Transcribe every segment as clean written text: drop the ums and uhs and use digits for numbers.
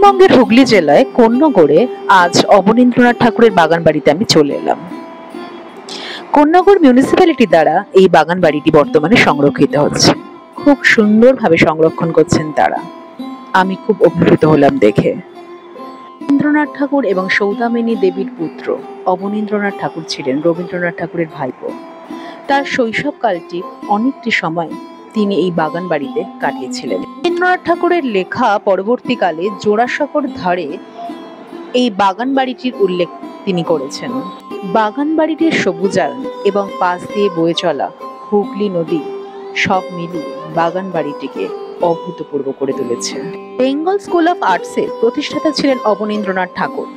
পশ্চিমবঙ্গের হুগলি জেলায় কোন্নগরে আজ অবনীন্দ্রনাথ ঠাকুরের বাগান বাড়িতে আমি চলে এলাম। কোন্নগর মিউনিসিপ্যালিটি দ্বারা এই বাগান বাড়িটি বর্তমানে সংরক্ষিত হচ্ছে। খুব সুন্দরভাবে সংরক্ষণ করছেন তারা। আমি খুব অভিভূত হলাম দেখে। রবীন্দ্রনাথ ঠাকুর এবং সৌদামিনী দেবীর পুত্র অবনীন্দ্রনাথ ঠাকুর ছিলেন রবীন্দ্রনাথ ঠাকুরের ভাইপো। তার শৈশবকালটি অনেকটি সময় তিনি এই বাগান বাড়িতে কাটিয়েছিলেন। রবীন্দ্রনাথ ঠাকুরের লেখা পরবর্তীকালে জোড়াসাঁকোর ধারে এই বাগান বাড়িটির উল্লেখ তিনি করেছেন। বাগান বাড়িটির সবুজায়ন এবং পাশ দিয়ে বয়ে চলা হুগলি নদী সব মিলিয়ে বাগান বাড়িটিকে অভূতপূর্ব করে তুলেছে। বেঙ্গল স্কুল অফ আর্টসের প্রতিষ্ঠাতা ছিলেন অবনীন্দ্রনাথ ঠাকুর।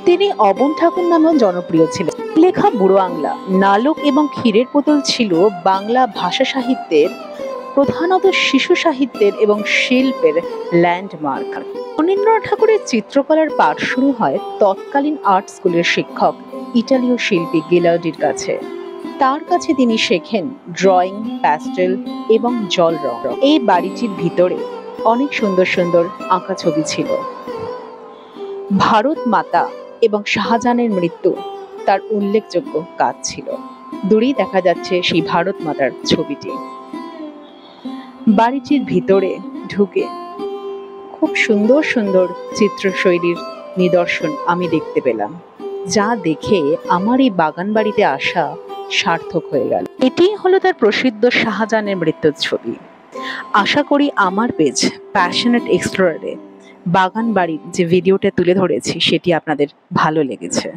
তিনি অবন ঠাকুর নামেও জনপ্রিয় ছিলেন। লেখা বুড়ো আংলা, নালক এবং ক্ষীরের পুতুল ছিল বাংলা ভাষা সাহিত্যের, প্রধানত শিশু সাহিত্যের এবং শিল্পের ল্যান্ডমার্ক। অবনীন্দ্রনাথ ঠাকুরের চিত্রকলার পাঠ শুরু হয় তৎকালীন আর্ট স্কুলের শিক্ষক ইটালীয় শিল্পী গিলার্ডির কাছে। তার কাছে তিনি শেখেন ড্রয়িং, প্যাস্টেল এবং জল রং। এই বাড়িটির ভিতরে অনেক সুন্দর সুন্দর আঁকা ছবি ছিল। ভারত মাতা এবং শাহজাহানের মৃত্যু তার উল্লেখযোগ্য কাজ ছিল। দূরেই দেখা যাচ্ছে সেই ভারত মাতার ছবিটি। বাড়িটির ভিতরে ঢুকে খুব সুন্দর সুন্দর চিত্রশৈলীর নিদর্শন আমি দেখতে পেলাম, যা দেখে আমার এই বাগান বাড়িতে আসা সার্থক হয়ে গেল। এটি হলো তার প্রসিদ্ধ শাহজাহানের মৃত্যুর ছবি। আশা করি আমার পেজ প্যাশনেট এক্সপ্লোরারে বাগান বাড়ির যে ভিডিওটা তুলে ধরেছি সেটি আপনাদের ভালো লেগেছে।